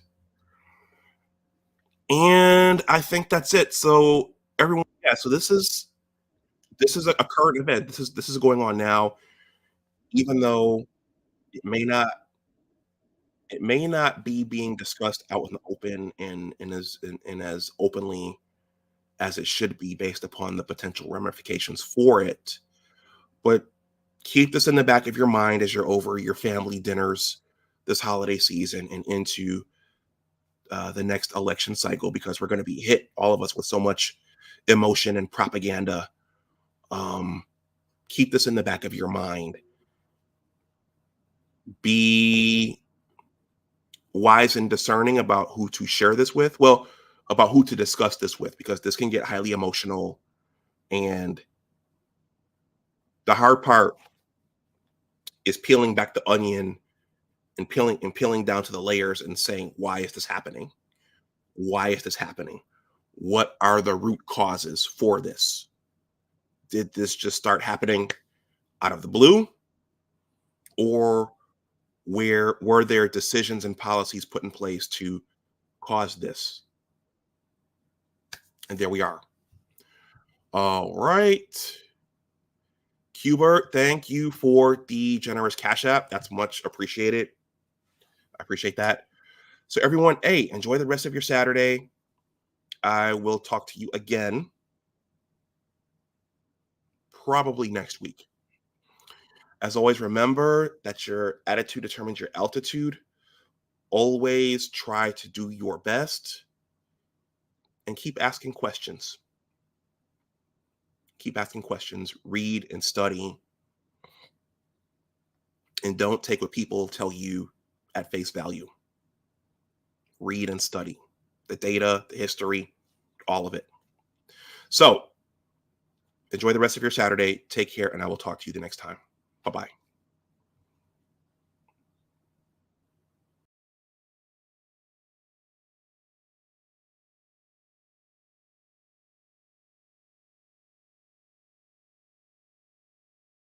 And I think that's it. So everyone, yeah, so this is a current event. This is going on now, even though it may not be being discussed out in the open and as openly as it should be based upon the potential ramifications for it. But keep this in the back of your mind as you're over your family dinners this holiday season and into the next election cycle, because we're going to be hit, all of us, with so much emotion and propaganda. Keep this in the back of your mind. Be wise and discerning about who to share this with. Well, about who to discuss this with, because this can get highly emotional. And the hard part is peeling back the onion and peeling down to the layers and saying, why is this happening? Why is this happening? What are the root causes for this? Did this just start happening out of the blue? Or where were there decisions and policies put in place to cause this? And there we are. All right. Hubert, thank you for the generous Cash App. That's much appreciated. I appreciate that. So everyone, hey, enjoy the rest of your Saturday. I will talk to you again probably next week. As always, remember that your attitude determines your altitude. Always try to do your best and keep asking questions. Keep asking questions, read and study, and don't take what people tell you at face value. Read and study the data, the history, all of it. So enjoy the rest of your Saturday. Take care, and I will talk to you the next time. Bye-bye.